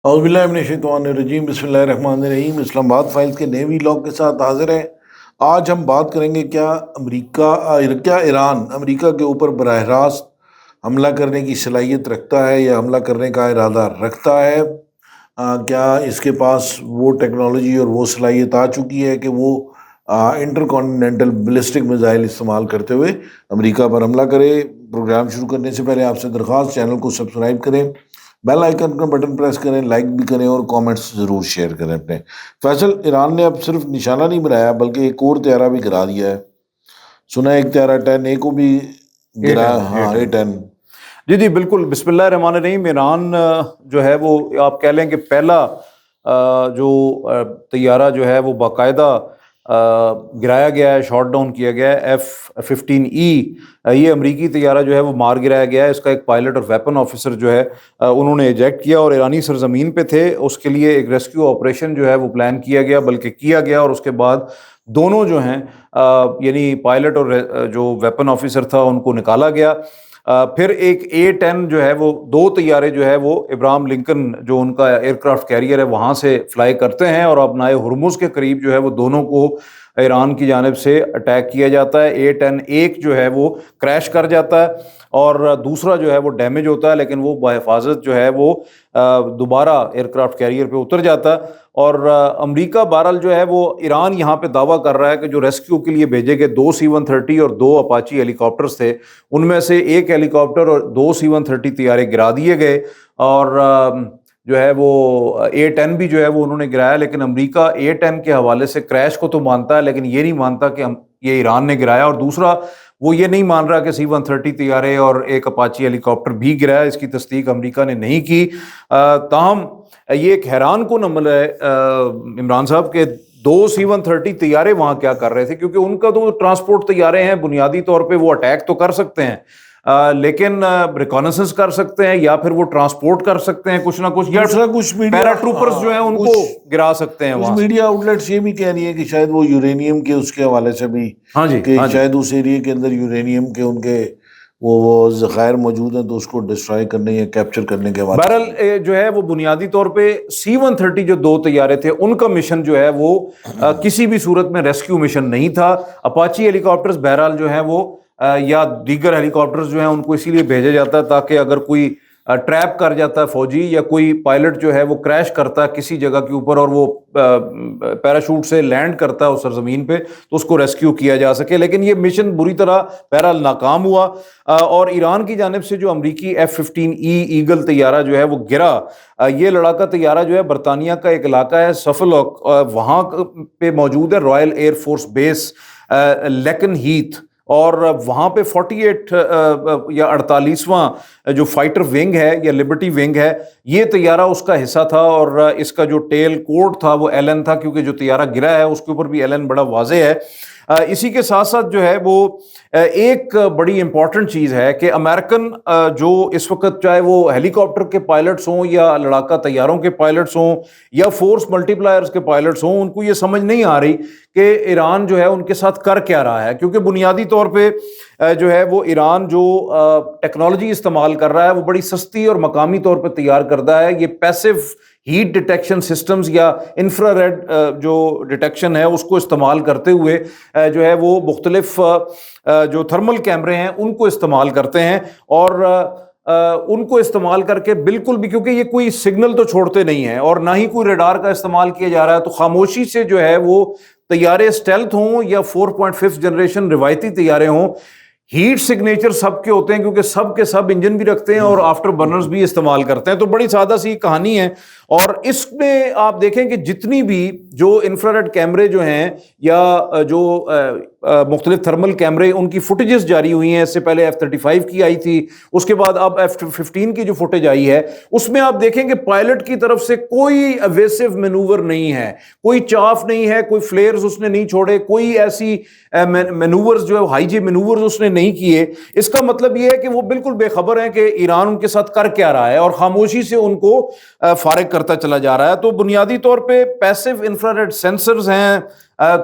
اعوذ باللہ من الشیطان الرجیم، بسم اللہ الرحمن الرحیم۔ اسلام آباد فائلز کے نئے ویلاگ کے ساتھ حاضر ہیں۔ آج ہم بات کریں گے کیا ایران امریکہ کے اوپر براہ راست حملہ کرنے کی صلاحیت رکھتا ہے یا حملہ کرنے کا ارادہ رکھتا ہے۔ کیا اس کے پاس وہ ٹیکنالوجی اور وہ صلاحیت آ چکی ہے کہ وہ انٹر کانٹیننٹل بیلسٹک میزائل استعمال کرتے ہوئے امریکہ پر حملہ کرے۔ پروگرام شروع کرنے سے پہلے آپ سے درخواست، چینل کو سبسکرائب کریں، بیل آئیکن کا بٹن پریس کریں، لائک بھی کریں اور کامنٹس ضرور شیئر کریں اپنے۔ فیصل، ایران نے اب صرف نشانہ نہیں بنایا بلکہ ایک اور طیارہ بھی گرا دیا ہے، سنا ہے ایک طیارہ 10A کو بھی گرا۔ ہاں، A10۔ جی جی بالکل، بسم اللہ الرحمن الرحیم۔ ایران جو ہے وہ آپ کہہ لیں کہ پہلا جو طیارہ جو ہے وہ باقاعدہ گرایا گیا ہے، شاٹ ڈاؤن کیا گیا ہے، F-15E۔ یہ امریکی طیارہ جو ہے وہ مار گرایا گیا ہے۔ اس کا ایک پائلٹ اور ویپن آفیسر جو ہے انہوں نے ایجیکٹ کیا اور ایرانی سرزمین پہ تھے۔ اس کے لیے ایک ریسکیو آپریشن جو ہے وہ پلان کیا گیا اور اس کے بعد دونوں جو ہیں یعنی پائلٹ اور جو ویپن آفیسر تھا ان کو نکالا گیا۔ پھر ایک A10 جو ہے وہ دو طیارے جو ہے وہ ابراہم لنکن جو ان کا ایئرکرافٹ کیریئر ہے وہاں سے فلائی کرتے ہیں، اور اب نائے ہرمز کے قریب جو ہے وہ دونوں کو ایران کی جانب سے اٹیک کیا جاتا ہے۔ A10 ایک جو ہے وہ کریش کر جاتا ہے اور دوسرا جو ہے وہ ڈیمیج ہوتا ہے، لیکن وہ بحفاظت جو ہے وہ دوبارہ ایئرکرافٹ کیریئر پہ اتر جاتا ہے۔ اور امریکہ بہرحال جو ہے وہ ایران یہاں پہ دعویٰ کر رہا ہے کہ جو ریسکیو کے لیے بھیجے گئے 2 C-130 اور 2 اپاچی ہیلی کاپٹرز تھے، ان میں سے ایک ہیلی کاپٹر اور 2 C-130 طیارے گرا دیے گئے، اور جو ہے وہ A10 بھی جو ہے وہ انہوں نے گرایا۔ لیکن امریکہ A10 کے حوالے سے کریش کو تو مانتا ہے، لیکن یہ نہیں مانتا کہ یہ ایران نے گرایا، اور دوسرا وہ یہ نہیں مان رہا کہ C-130 طیارے اور ایک اپاچی ہیلی کاپٹر بھی گرایا۔ اس کی تصدیق امریکہ نے نہیں کی۔ تاہم یہ ایک حیران کن عمل ہے عمران صاحب کے 2 C-130 طیارے وہاں کیا کر رہے تھے، کیونکہ ان کا تو ٹرانسپورٹ طیارے ہیں، بنیادی طور پہ وہ اٹیک تو کر سکتے ہیں لیکن ریکانیسنس کر سکتے ہیں یا پھر وہ ٹرانسپورٹ کر سکتے ہیں کچھ نہ کچھ، یا کچھ پیرا ٹروپرز جو ہیں ان کو گرا سکتے ہیں وہاں۔ میڈیا آؤٹ لیٹس یہ بھی کہہ رہی ہیں کہ شاید وہ یورینیم کے اس کے حوالے سے بھی، ہاں جی، کہ شاید اس ایریے کے اندر یورینیم کے ان کے وہ ذخائر موجود ہیں تو اس کو ڈسٹرائے کرنے یا کیپچر کرنے کے بعد بہرحال جو ہے وہ بنیادی طور پہ C-130 جو 2 طیارے تھے ان کا مشن جو ہے وہ کسی بھی صورت میں ریسکیو مشن نہیں تھا۔ اپاچی ہیلی کاپٹرز بہرحال جو ہیں وہ یا دیگر ہیلی کاپٹرز جو ہیں ان کو اسی لیے بھیجا جاتا ہے تاکہ اگر کوئی ٹریپ کر جاتا ہے فوجی یا کوئی پائلٹ جو ہے وہ کریش کرتا ہے کسی جگہ کے اوپر اور وہ پیراشوٹ سے لینڈ کرتا ہے اس سرزمین پہ تو اس کو ریسکیو کیا جا سکے، لیکن یہ مشن بری طرح بہرحال ناکام ہوا۔ اور ایران کی جانب سے جو امریکی F-15E ایگل طیارہ جو ہے وہ گرا، یہ لڑاکا طیارہ جو ہے برطانیہ کا ایک علاقہ ہے سفولک، وہاں پہ موجود ہے رائل ایئر فورس بیس لیکن ہیتھ، اور وہاں پہ 48 یا 48واں جو فائٹر ونگ ہے یا لبرٹی ونگ ہے، یہ طیارہ اس کا حصہ تھا، اور اس کا جو ٹیل کوڈ تھا وہ LN تھا، کیونکہ جو طیارہ گرا ہے اس کے اوپر بھی LN بڑا واضح ہے۔ اسی کے ساتھ ساتھ جو ہے وہ ایک بڑی امپورٹنٹ چیز ہے کہ امریکن جو اس وقت چاہے وہ ہیلی کاپٹر کے پائلٹس ہوں یا لڑاکا طیاروں کے پائلٹس ہوں یا فورس ملٹی پلائرز کے پائلٹس ہوں، ان کو یہ سمجھ نہیں آ رہی کہ ایران جو ہے ان کے ساتھ کر کیا رہا ہے، کیونکہ بنیادی طور پہ جو ہے وہ ایران جو ٹیکنالوجی استعمال کر رہا ہے وہ بڑی سستی اور مقامی طور پہ تیار کردہ ہے۔ یہ پیسو ہیٹ ڈیٹیکشن سسٹمز یا انفرا ریڈ جو ڈیٹیکشن ہے اس کو استعمال کرتے ہوئے جو ہے وہ مختلف جو تھرمل کیمرے ہیں ان کو استعمال کرتے ہیں، اور ان کو استعمال کر کے بالکل بھی، کیونکہ یہ کوئی سگنل تو چھوڑتے نہیں ہیں اور نہ ہی کوئی ریڈار کا استعمال کیا جا رہا ہے، تو خاموشی سے جو ہے وہ طیارے اسٹیلتھ ہوں یا 4.5 جنریشن روایتی طیارے ہوں، ہیٹ سگنیچر سب کے ہوتے ہیں کیونکہ سب کے سب انجن بھی رکھتے ہیں اور آفٹر برنرز بھی استعمال کرتے ہیں۔ تو بڑی سادہ سی کہانی ہے، اور اس میں آپ دیکھیں کہ جتنی بھی جو انفراریڈ کیمرے جو ہیں یا جو مختلف تھرمل کیمرے ان کی فوٹیجز جاری ہوئی ہیں، اس سے پہلے F-35 کی آئی تھی، اس کے بعد اب F-15 کی جو فوٹیج آئی ہے اس میں آپ دیکھیں کہ پائلٹ کی طرف سے کوئی ایویسو مینوور نہیں ہے، کوئی چاف نہیں ہے، کوئی فلیئرز اس نے نہیں چھوڑے، کوئی ایسی مینوورز جو ہائی جی مینوورز اس نے نہیں کیے۔ اس کا مطلب یہ ہے کہ وہ بالکل بے خبر ہیں کہ ایران ان کے ساتھ کر کیا رہا ہے اور خاموشی سے ان کو فارغ کرتا چلا جا رہا ہے۔ تو بنیادی طور پہ پیسو انفرا ریڈ سینسرز ہیں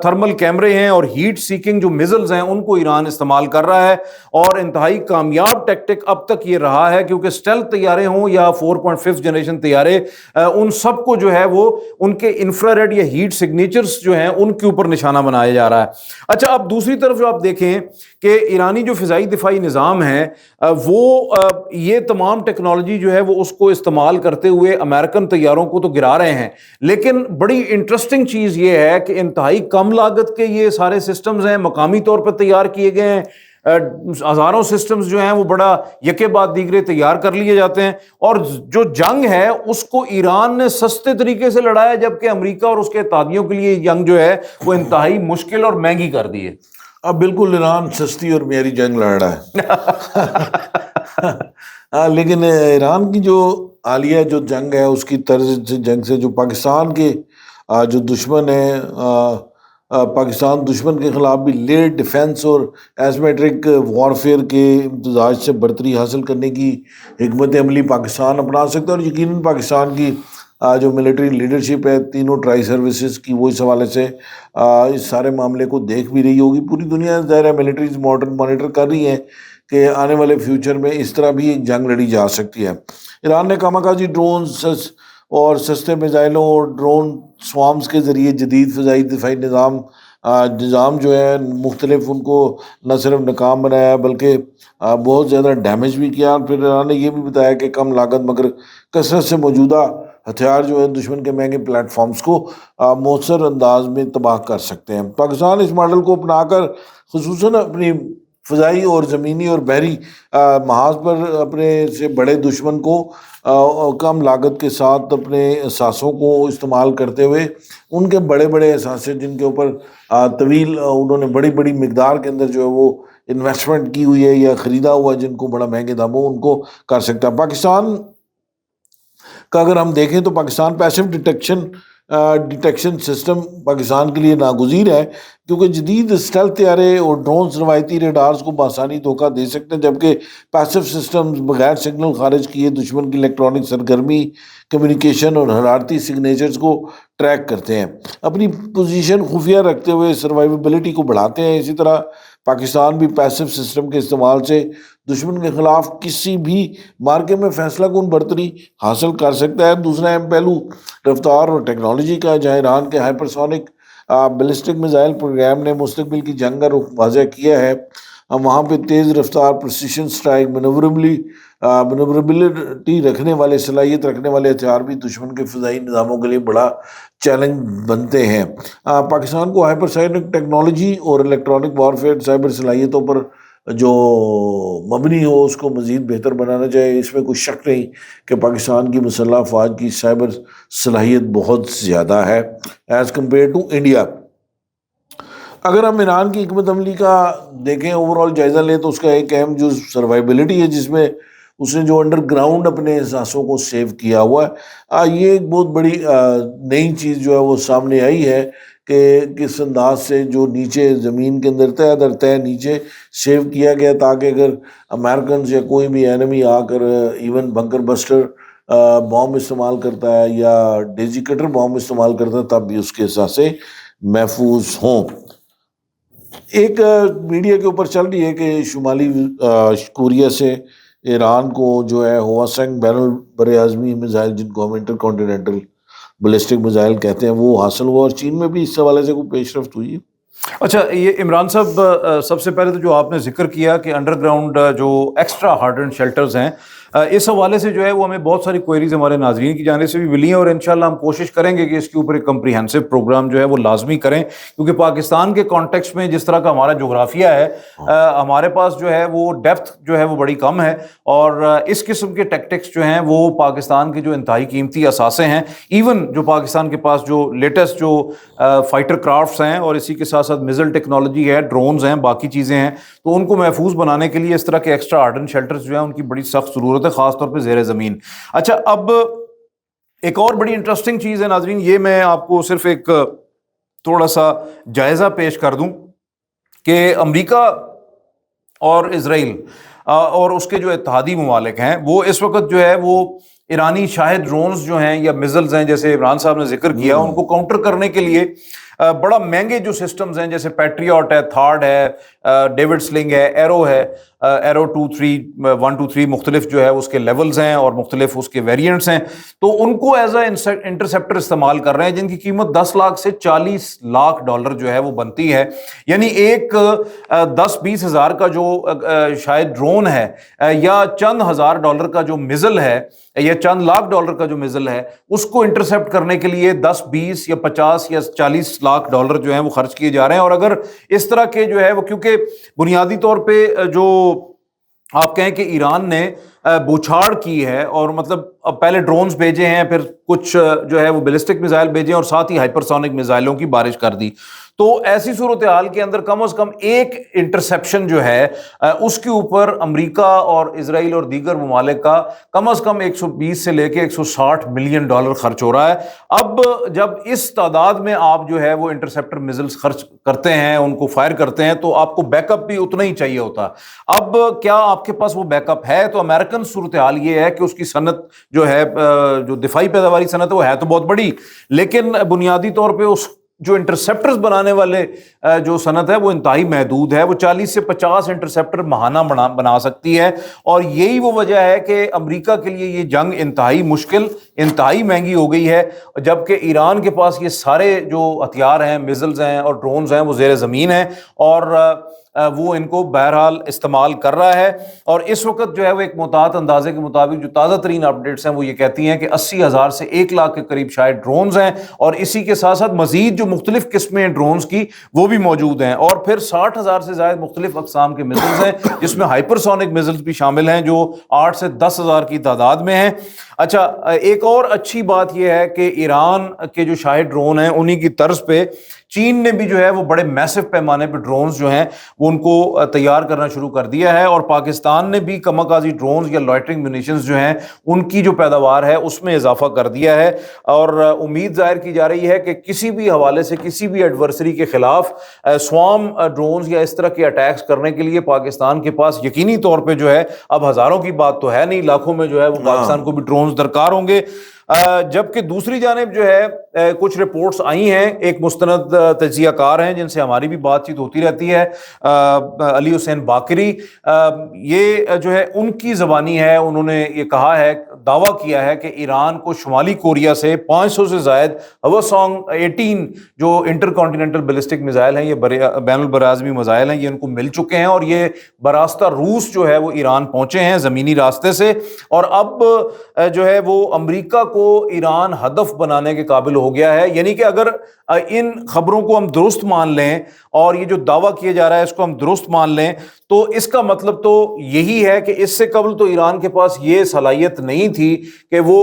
تھرمل کیمرے ہیں اور ہیٹ سیکنگ جو میزلز ہیں ان کو ایران استعمال کر رہا ہے، اور انتہائی کامیاب ٹیکٹک اب تک یہ رہا ہے، کیونکہ اسٹیلتھ طیارے ہوں یا 4.5 جنریشن طیارے، ان سب کو جو ہے وہ ان کے انفرا ریڈ یا ہیٹ سگنیچرز جو ہیں ان کے اوپر نشانہ بنایا جا رہا ہے۔ اچھا، اب دوسری طرف جو آپ دیکھیں کہ ایرانی جو فضائی دفاعی نظام ہے وہ یہ تمام ٹیکنالوجی جو ہے وہ اس کو استعمال کرتے ہوئے امریکن طیاروں کو تو گرا رہے ہیں، لیکن بڑی انٹرسٹنگ چیز یہ ہے کہ انتہائی کم لاگت کے یہ سارے سسٹمز ہیں، مقامی طور پر تیار کیے گئے ہیں، ہزاروں سسٹمز جو ہیں وہ بڑا یکے بعد دیگرے تیار کر لیے جاتے ہیں، اور جو جنگ ہے اس کو ایران نے سستے طریقے سے لڑایا، جبکہ امریکہ اور اس کے اتحادیوں کے لیے جنگ جو ہے وہ انتہائی مشکل اور مہنگی کر دی ہے۔ اب بالکل ایران سستی اور معیاری جنگ لڑ رہا ہے لیکن ایران کی جو حالیہ جو جنگ ہے اس کی طرز جنگ سے جو پاکستان کے جو دشمن ہیں، پاکستان دشمن کے خلاف بھی لیٹ ڈیفنس اور ایسمیٹرک وارفیئر کے امتزاج سے برتری حاصل کرنے کی حکمت عملی پاکستان اپنا سکتا ہے، اور یقیناً پاکستان کی جو ملٹری لیڈرشپ ہے تینوں ٹرائی سروسز کی، وہ اس حوالے سے اس سارے معاملے کو دیکھ بھی رہی ہوگی۔ پوری دنیا ظاہر ہے ملٹریز مانیٹر کر رہی ہیں کہ آنے والے فیوچر میں اس طرح بھی ایک جنگ لڑی جا سکتی ہے۔ ایران نے کاماکاجی ڈرونز اور سستے میزائلوں اور ڈرون سوارمز کے ذریعے جدید فضائی دفاعی نظام جو ہے مختلف ان کو نہ صرف ناکام بنایا بلکہ بہت زیادہ ڈیمیج بھی کیا۔ اور پھر ایران نے یہ بھی بتایا کہ کم لاگت مگر کثرت سے موجودہ ہتھیار جو ہے دشمن کے مہنگے پلیٹ فارمز کو مؤثر انداز میں تباہ کر سکتے ہیں۔ پاکستان اس ماڈل کو اپنا کر خصوصاً اپنی فضائی اور زمینی اور بحری محاذ پر اپنے سے بڑے دشمن کو کم لاگت کے ساتھ اپنے اثاثوں کو استعمال کرتے ہوئے ان کے بڑے بڑے اثاثے جن کے اوپر طویل انہوں نے بڑی بڑی مقدار کے اندر جو ہے وہ انویسٹمنٹ کی ہوئی ہے یا خریدا ہوا جن کو بڑا مہنگے داموں ان کو کر سکتا ہے۔ پاکستان کا اگر ہم دیکھیں تو Pakistan passive detection system Pakistan کے لیے ناگزیر ہے، کیونکہ جدید اسٹیلتھ طیارے اور ڈرونز روایتی ریڈارز کو بآسانی دھوکہ دے سکتے ہیں، جبکہ پیسو سسٹمز بغیر سگنل خارج کیے دشمن کی الیکٹرانک سرگرمی، کمیونیکیشن اور حرارتی سگنیچرز کو ٹریک کرتے ہیں، اپنی پوزیشن خفیہ رکھتے ہوئے سروائیویبلٹی کو بڑھاتے ہیں۔ اسی طرح پاکستان بھی پیسو سسٹم کے استعمال سے دشمن کے خلاف کسی بھی مارکے میں فیصلہ کن برتری حاصل کر سکتا ہے۔ دوسرا اہم پہلو رفتار اور ٹیکنالوجی کا ہے، جہاں ایران کے ہائپرسونک بیلسٹک میزائل پروگرام نے مستقبل کی جنگ کا رخ واضح کیا ہے، وہاں پہ تیز رفتار، پریسیشن سٹرائک، منوربلٹی رکھنے والے صلاحیت رکھنے والے ہتھیار بھی دشمن کے فضائی نظاموں کے لیے بڑا چیلنج بنتے ہیں۔ پاکستان کو ہائپرسونک ٹیکنالوجی اور الیکٹرانک وارفیئر سائبر صلاحیتوں پر جو مبنی ہو اس کو مزید بہتر بنانا چاہیے۔ اس میں کوئی شک نہیں کہ پاکستان کی مسلح افواج کی سائبر صلاحیت بہت زیادہ ہے ایز کمپیئر ٹو انڈیا۔ اگر ہم ایران کی حکمت عملی کا دیکھیں، اوور آل جائزہ لیں، تو اس کا ایک اہم جو سروائیبلٹی ہے جس میں اس نے جو انڈر گراؤنڈ اپنے اثاثوں کو سیو کیا ہوا ہے، یہ ایک بہت بڑی نئی چیز جو ہے وہ سامنے آئی ہے کہ کس انداز سے جو نیچے زمین کے اندر تہ در تہ نیچے سیو کیا گیا، تاکہ اگر امریکنز یا کوئی بھی اینمی آ کر ایون بنکر بسٹر بام استعمال کرتا ہے یا ڈیزی کٹر بام استعمال کرتا ہے تب بھی اس کے اثاثے محفوظ ہوں۔ ایک میڈیا کے اوپر چل رہی ہے کہ شمالی کوریا سے ایران کو جو ہے ہواسنگ بین البراعظمی میزائل، جن کو ہم انٹر کانٹیننٹل بیلسٹک میزائل کہتے ہیں، وہ حاصل ہوا، اور چین میں بھی اس حوالے سے کوئی پیش رفت ہوئی ہے۔ اچھا، یہ عمران صاحب، سب سے پہلے تو جو آپ نے ذکر کیا کہ انڈر گراؤنڈ جو ایکسٹرا ہارڈنڈ شیلٹرز ہیں، اس حوالے سے جو ہے وہ ہمیں بہت ساری کوئریز ہمارے ناظرین کی جانب سے بھی ملی ہیں، اور انشاءاللہ ہم کوشش کریں گے کہ اس کے اوپر ایک کمپریہنسو پروگرام جو ہے وہ لازمی کریں، کیونکہ پاکستان کے کانٹیکسٹ میں جس طرح کا ہمارا جغرافیہ ہے، ہمارے پاس جو ہے وہ ڈیپتھ جو ہے وہ بڑی کم ہے، اور اس قسم کے ٹیکٹکس جو ہیں وہ پاکستان کے جو انتہائی قیمتی اثاثے ہیں، ایون جو پاکستان کے پاس جو لیٹسٹ جو فائٹر کرافٹس ہیں، اور اسی کے ساتھ ساتھ میزل ٹیکنالوجی ہے، ڈرونز ہیں، باقی چیزیں ہیں، تو ان کو محفوظ بنانے کے لیے اس طرح کے ایکسٹرا ہارڈن شیلٹرز جو ہیں ان کی بڑی سخت ضرورت ہے، خاص طور پہ زیر زمین۔ اچھا، اب ایک اور بڑی انٹرسٹنگ چیز ہے ناظرین، یہ میں آپ کو صرف ایک تھوڑا سا جائزہ پیش کر دوں کہ امریکہ اور اسرائیل اور اس کے جو اتحادی ممالک ہیں، وہ اس وقت جو ہے وہ ایرانی شاہد ڈرونز جو ہیں یا میزلز ہیں، جیسے عمران صاحب نے ذکر کیا، ان کو کاؤنٹر کرنے کے لیے بڑا مہنگے جو سسٹمز ہیں جیسے پیٹریوٹ ہے، تھارڈ ہے، ڈیوڈ سلنگ ہے، ایرو ہے، ایرو 1 2 3 مختلف جو ہے اس کے لیولز ہیں اور مختلف اس کے ویریئنٹس ہیں، تو ان کو ایز اے انٹرسیپٹر استعمال کر رہے ہیں جن کی قیمت 10 لاکھ سے 40 لاکھ ڈالر جو ہے وہ بنتی ہے. یعنی ایک 10-20 ہزار کا جو شاید ڈرون ہے یا چند ہزار ڈالر کا جو مزل ہے یا چند لاکھ ڈالر کا جو مزل ہے اس کو انٹرسیپٹ کرنے کے لیے 10-20 یا 50 یا 40 لاکھ ڈالر جو ہیں وہ خرچ کیے جا رہے ہیں. اور اگر اس طرح کے جو ہے وہ، کیونکہ بنیادی طور پہ جو آپ کہیں کہ ایران نے بوچھاڑ کی ہے اور مطلب پہلے ڈرونز بھیجے ہیں، پھر کچھ جو ہے وہ بیلسٹک میزائل بھیجے اور ساتھ ہی ہائپرسونک میزائلوں کی بارش کر دی، تو ایسی صورتحال کے اندر کم از کم ایک انٹرسیپشن جو ہے اس کے اوپر امریکہ اور اسرائیل اور دیگر ممالک کا کم از کم 120 سے لے کے 160 ملین ڈالر خرچ ہو رہا ہے. اب جب اس تعداد میں آپ جو ہے وہ انٹرسیپٹر میزلز خرچ کرتے ہیں، ان کو فائر کرتے ہیں، تو آپ کو بیک اپ بھی اتنا ہی چاہیے ہوتا. اب کیا آپ کے پاس وہ بیک اپ ہے؟ تو امریکن صورتحال یہ ہے کہ اس کی صنعت جو ہے، جو دفاعی پیداواری صنعت ہے، وہ ہے تو بہت بڑی، لیکن بنیادی طور پہ اس جو انٹرسیپٹرز بنانے والے جو صنعت ہے وہ انتہائی محدود ہے. وہ 40 سے 50 انٹرسیپٹر ماہانہ بنا سکتی ہے، اور یہی وہ وجہ ہے کہ امریکہ کے لیے یہ جنگ انتہائی مشکل، انتہائی مہنگی ہو گئی ہے، جبکہ ایران کے پاس یہ سارے جو ہتھیار ہیں، میزلز ہیں اور ڈرونز ہیں، وہ زیر زمین ہیں اور وہ ان کو بہرحال استعمال کر رہا ہے. اور اس وقت جو ہے وہ ایک محتاط اندازے کے مطابق جو تازہ ترین اپڈیٹس ہیں وہ یہ کہتی ہیں کہ 80,000 سے 1 لاکھ کے قریب شاید ڈرونز ہیں، اور اسی کے ساتھ ساتھ مزید جو مختلف قسمیں ڈرونز کی وہ بھی موجود ہیں، اور پھر 60,000 سے زائد مختلف اقسام کے میزلز ہیں جس میں ہائپرسونک میزلز بھی شامل ہیں جو 8 سے 10,000 کی تعداد میں ہیں. اچھا، ایک اور اچھی بات یہ ہے کہ ایران کے جو شاہد ڈرون ہیں انہی کی طرز پہ چین نے بھی جو ہے وہ بڑے میسو پیمانے پہ ڈرونز جو ہیں وہ ان کو تیار کرنا شروع کر دیا ہے، اور پاکستان نے بھی کماکازی ڈرونز یا لائٹرنگ میونیشنز جو ہیں ان کی جو پیداوار ہے اس میں اضافہ کر دیا ہے. اور امید ظاہر کی جا رہی ہے کہ کسی بھی حوالے سے کسی بھی ایڈورسری کے خلاف سوام ڈرونز یا اس طرح کے اٹیکس کرنے کے لیے پاکستان کے پاس یقینی طور پہ جو ہے، اب ہزاروں کی بات تو ہے نہیں، لاکھوں میں جو ہے وہ پاکستان کو بھی ڈرونز درکار ہوں گے. جبکہ دوسری جانب جو ہے کچھ رپورٹس آئی ہیں، ایک مستند تجزیہ کار ہیں جن سے ہماری بھی بات چیت ہوتی رہتی ہے، علی حسین باقری، یہ جو ہے ان کی زبانی ہے، انہوں نے یہ کہا ہے، دعویٰ کیا ہے کہ ایران کو شمالی کوریا سے 500 سے زائد ہواسانگ 18 جو انٹر کانٹیننٹل بیلسٹک میزائل ہیں، یہ بین البراعظمی میزائل ہیں، یہ ان کو مل چکے ہیں، اور یہ براستہ روس جو ہے وہ ایران پہنچے ہیں زمینی راستے سے. اور اب جو ہے وہ امریکہ کو ایران ہدف بنانے کے قابل ہو گیا ہے. یعنی کہ اگر ان خبروں کو ہم درست مان لیں اور یہ جو دعویٰ کیا جا رہا ہے اس کو ہم درست مان لیں، تو اس کا مطلب تو یہی ہے کہ اس سے قبل تو ایران کے پاس یہ صلاحیت نہیں تھی کہ وہ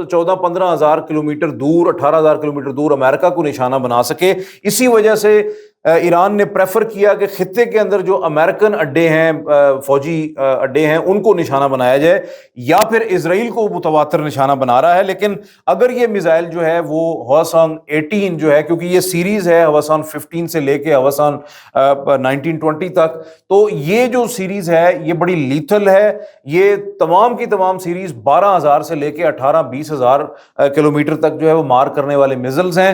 14-15 ہزار کلومیٹر دور، 18,000 کلومیٹر دور امریکہ کو نشانہ بنا سکے. اسی وجہ سے ایران نے پریفر کیا کہ خطے کے اندر جو امریکن اڈے ہیں، فوجی اڈے ہیں، ان کو نشانہ بنایا جائے، یا پھر اسرائیل کو متواتر نشانہ بنا رہا ہے. لیکن اگر یہ میزائل جو ہے وہ ہواسانگ 18 جو ہے، کیونکہ یہ سیریز ہے ہواسانگ 15 سے لے کے ہواسانگ 1920 تک، تو یہ جو سیریز ہے یہ بڑی لیتھل ہے. یہ تمام کی تمام سیریز 12,000 سے لے کے 18-20 ہزار کلومیٹر تک جو ہے وہ مار کرنے والے میزلز ہیں،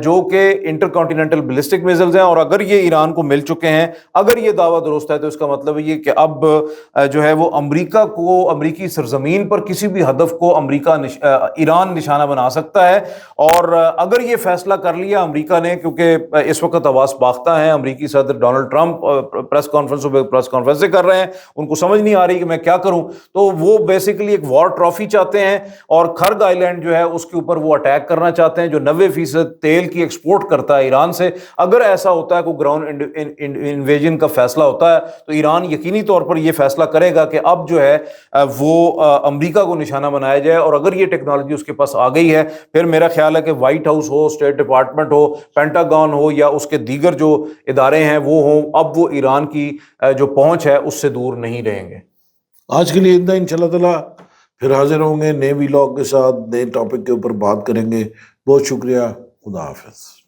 جو کہ انٹر کانٹیننٹل بیلسٹک میزلز ہیں. اور اگر یہ ایران کو مل چکے ہیں، اگر یہ دعویٰ درست ہے، تو اس کا مطلب یہ کہ اب جو ہے وہ امریکہ کو، امریکی سرزمین پر کسی بھی ہدف کو ایران نشانہ بنا سکتا ہے. اور اگر یہ فیصلہ کر لیا امریکہ نے، کیونکہ اس وقت حواس باختہ ہیں، امریکی صدر ڈونلڈ ٹرمپ پریس کانفرنسیں کر رہے ہیں، ان کو سمجھ نہیں آ رہی کہ میں کیا کروں، تو وہ بیسیکلی ایک وار ٹرافی چاہتے ہیں، اور کھرگ آئی لینڈ جو ہے اس کے اوپر وہ اٹیک کرنا چاہتے ہیں جو 90% تیل کی ایکسپورٹ کرتا ہے ایران سے. اگر ایسا ہوتا ہے، کوئی گراؤنڈ انویژن کا فیصلہ ہوتا ہے، تو ایران یقینی طور پر یہ فیصلہ کرے گا کہ اب جو ہے وہ امریکہ کو نشانہ بنایا جائے. اور اگر یہ ٹیکنالوجی اس کے پاس آ گئی ہے، پھر میرا خیال ہے کہ وائٹ ہاؤس ہو، اسٹیٹ ڈپارٹمنٹ ہو، پینٹاگون ہو، یا اس کے دیگر جو ادارے ہیں وہ ہوں، اب وہ ایران کی جو پہنچ ہے اس سے دور نہیں رہیں گے. آج کے لیے اتنا، انشاءاللہ تعالیٰ پھر حاضر ہوں گے نئے ویلاگ کے ساتھ، نئے ٹاپک کے اوپر بات کریں گے. بہت شکریہ. خدا حافظ.